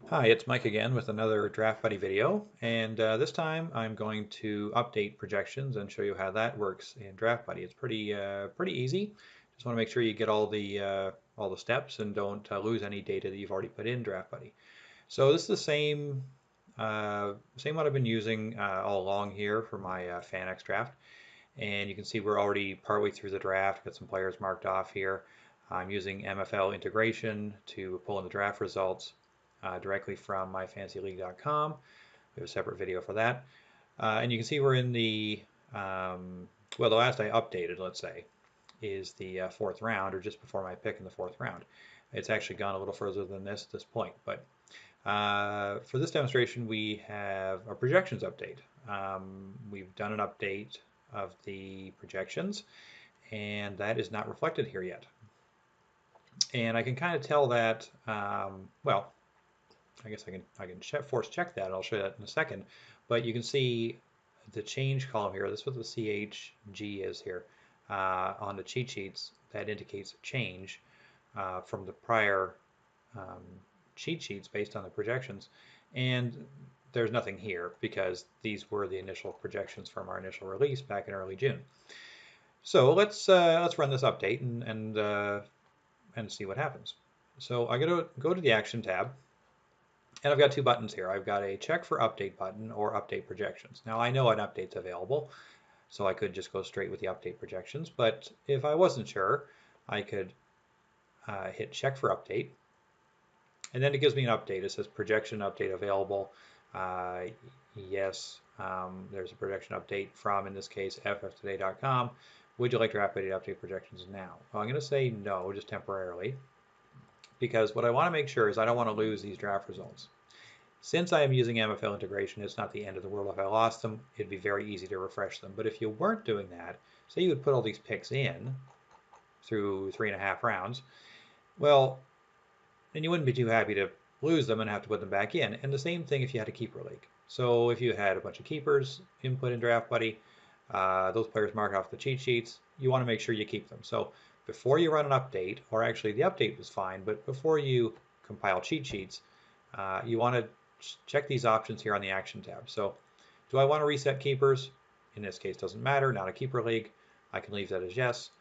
Hi, it's Mike again with another Draft Buddy video, and this time I'm going to update projections and show you how that works in Draft Buddy. It's pretty easy. Just want to make sure you get all the steps and don't lose any data that you've already put in Draft Buddy. So this is the same what I've been using all along here for my FanX draft, and you can see we're already partway through the draft. Got some players marked off here. I'm using MFL integration to pull in the draft results directly from myfantasyleague.com. We have a separate video for that. And you can see we're in well, the last I updated, let's say, is the fourth round, or just before my pick in the fourth round. It's actually gone a little further than this at this point. But for this demonstration, we have a projections update. We've done an update of the projections, and that is not reflected here yet. And I can kind of tell that, well, I guess I can force check that. I'll show you that in a second. But you can see the change column here. This is what the CHG is here on the cheat sheets. That indicates a change from the prior um, cheat sheets based on the projections. And there's nothing here because these were the initial projections from our initial release back in early June. So let's run this update and see what happens. So I go to the Action tab, and I've got two buttons here. I've got a check for update button or update projections. Now I know an update's available, so I could just go straight with the update projections, but if I wasn't sure, I could hit check for update, and then it gives me an update. It says projection update available. Uh, yes, there's a projection update from, in this case, fftoday.com. Would you like to update projections now? Well, I'm going to say no, just temporarily, because what I want to make sure is I don't want to lose these draft results. Since I am using MFL integration, it's not the end of the world if I lost them. It'd be very easy to refresh them. But if you weren't doing that, say you would put all these picks in through 3.5 rounds, well, then you wouldn't be too happy to lose them and have to put them back in. And the same thing if you had a keeper league. So if you had a bunch of keepers input in Draft Buddy, those players mark off the cheat sheets, you want to make sure you keep them. So before you run an update, or actually the update was fine, but before you compile cheat sheets, you want to check these options here on the Action tab. So do I want to reset keepers? In this case, doesn't matter, not a keeper league. I can leave that as yes.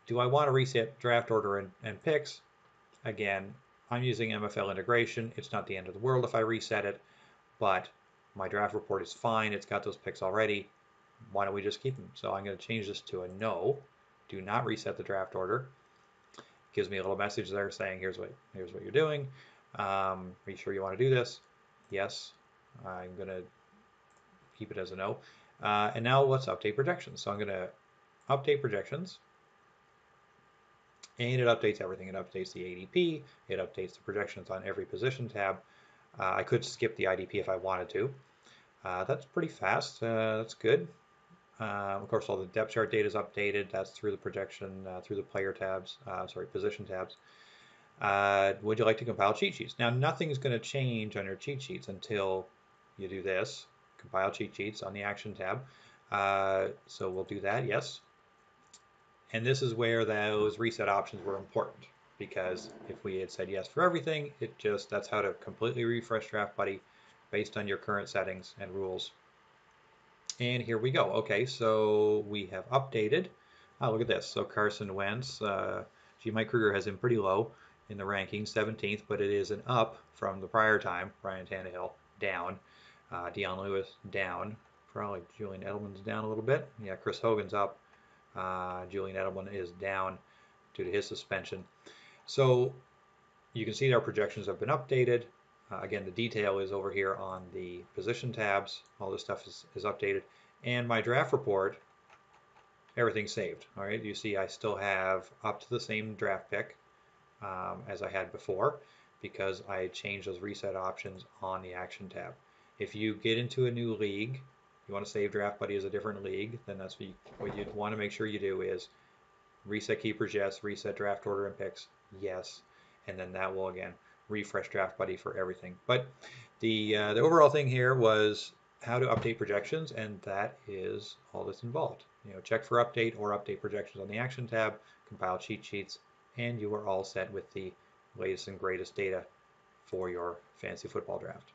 Do I want to reset draft order and picks? Again, I'm using MFL integration. It's not the end of the world if I reset it, but my draft report is fine. It's got those picks already. Why don't we just keep them? So I'm going to change this to a no. Do not reset the draft order. It gives me a little message there saying here's what you're doing. Are you sure you want to do this? Yes. I'm going to keep it as a no. And now let's update projections. So I'm going to update projections, and it updates everything. It updates the ADP, it updates the projections on every position tab. I could skip the IDP if I wanted to. That's pretty fast. That's good. Of course, all the depth chart data is updated. That's through the projection, through the player tabs, position tabs. Would you like to compile cheat sheets? Now, nothing's going to change on your cheat sheets until you do this, compile cheat sheets on the Action tab. So we'll do that, yes. And this is where those reset options were important, because if we had said yes for everything, that's how to completely refresh Draft Buddy based on your current settings and rules. And here we go. Okay, so we have updated. Oh, look at this. So Carson Wentz, my career has him pretty low in the rankings, 17th, but it is an up from the prior time. Ryan Tannehill down, Deion Lewis down, probably Julian Edelman's down a little bit. Yeah, Chris Hogan's up. Julian Edelman is down due to his suspension. So you can see our projections have been updated. Again, the detail is over here on the position tabs. All this stuff is updated. And my draft report, everything's saved. All right, you see I still have up to the same draft pick as I had before, because I changed those reset options on the Action tab. If you get into a new league, you want to save Draft Buddy as a different league, then that's what you'd want to make sure you do is reset keepers, yes, reset draft order and picks, yes, and then that will again refresh Draft Buddy for everything. But the overall thing here was how to update projections, and that is all that's involved. Check for update or update projections on the Action tab, compile cheat sheets, and you are all set with the latest and greatest data for your fantasy football draft.